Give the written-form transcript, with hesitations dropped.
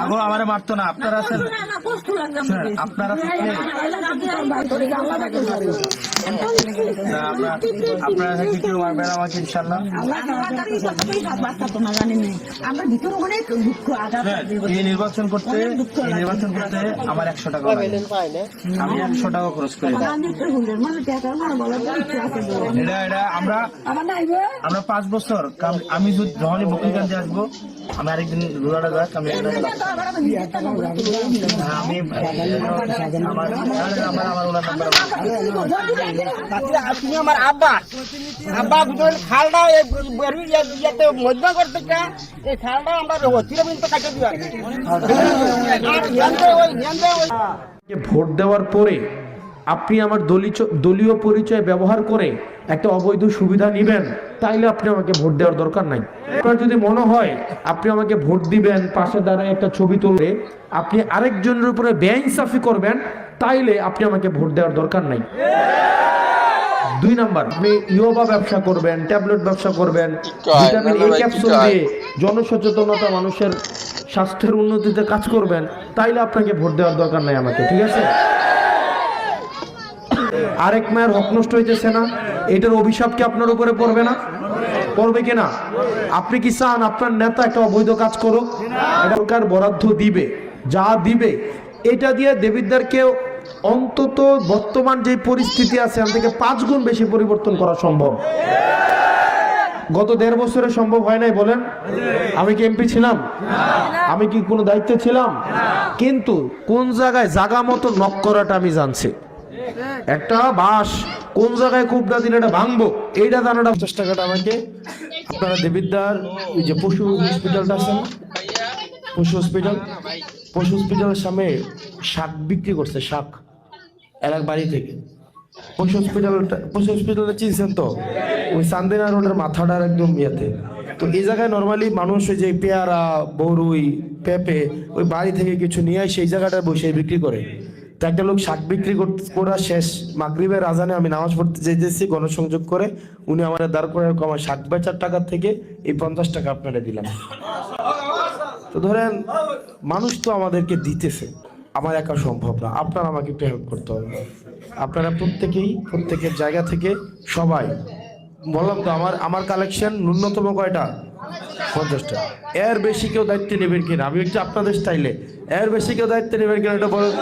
আগো আমারে মারতো না, আপনারা আছেন, আপনারা আপনারা থাকলে কেউ মারবেন আমাকে ইনশাল্লাহ। এই নির্বাচন করতে আমার 100 টাকা লাগে, আমি 100 টাকা খরচ করি। এটা আমরা 5 বছর আমি যখনই বকরিকান্তে আসবো, আমি আরেকদিন রোলাটা যাক, আমি তুমি আমার আব্বা আব্বা খালটা মজা করতে এই খালটা আমরা কাটে দিবা। ভোট দেওয়ার পরে আপনি আমার দলীয় পরিচয় ব্যবহার করে একটা অবৈধ সুবিধা নেবেন, তাইলে আপনি আমাকে ভোট দেওয়ার দরকার নাই। আপনার যদি মনে হয় আপনি আমাকে ভোট দিবেন, পাশে দাঁড়ায় একটা ছবি তুলে আপনি আরেকজনের উপরে বেইনসাফি করবেন, তাইলে আপনি আমাকে ভোট দেওয়ার দরকার নাই। 2 নাম্বার, আপনি ইয়োবা ব্যবসা করবেন, ট্যাবলেট ব্যবসা করবেন, ভিটামিন এ ক্যাপসুল দিয়ে জনসচেতনতা, মানুষের স্বাস্থ্যের উন্নতিতে কাজ করবেন, তাইলে আপনাকে ভোট দেওয়ার দরকার নাই আমাকে, ঠিক আছে? আরেক মায়ের হক নষ্ট হইতেছে না, এটার অভিশাপ কি আপনার উপরে পড়বে না? পড়বে কিনা? আপনি কি চান আপনার নেতা একটা অবৈধ কাজ করুক? সরকার বরাদ্দ দিবে, যা দিবে এটা দিয়ে দেবিদ্বারকে অন্তত বর্তমান যে পরিস্থিতি আছে এর থেকে 5 গুণ বেশি পরিবর্তন করা সম্ভব। গত 1.5 বছরে সম্ভব হয় নাই বলেন? আমি কি এমপি ছিলাম? আমি কি কোনো দায়িত্বে ছিলাম? কিন্তু কোন জায়গায় জায়গা মতো নক করাটা আমি জানছি। একটা বাস কোন জায়গায় খুবটা দিলে এটা ভাঙবো, এইটা জানাটা 50 টাকাটা আমাকে আপনারা দেবিদ্বার ওই যে পশু হসপিটালটা আছে না, পশু হসপিটালের সামনে শাক বিক্রি করছে, শাক এলাক বাড়ি থেকে। পশু হসপিটালটা চিনছেন তো, ওই চান্দিনা রোডের মাথাটার একদম ইয়েতে। তো এই জায়গায় নর্মালি মানুষ ওই যে পেয়ারা, বরুই, পেঁপে ওই বাড়ি থেকে কিছু নিয়ে সেই জায়গাটা বসে বিক্রি করে। তো একটা লোক শাক বিক্রি করা শেষ, মাগরিবের আজানে আমি নামাজ পড়তে যেতেছি, গণসংযোগ করে উনি আমার দাঁড় করে আমার শাক বেচার টাকা থেকে এই 50 টাকা আপনারা দিলাম। তো ধরেন মানুষ তো আমাদেরকে দিতেছে, আমার একা সম্ভব না, আপনারা আমাকে একটু হেল্প করতে হবে। আপনারা প্রত্যেকের জায়গা থেকে সবাই, বললাম তো আমার কালেকশন ন্যূনতম কয়টা? 50টা। এর বেশি কেউ দায়িত্ব নেবেন কিনা? আমি হচ্ছে আপনাদের স্টাইলে, এর বেশি কেউ দায়িত্ব নেবেন কিনা এটা বলেন।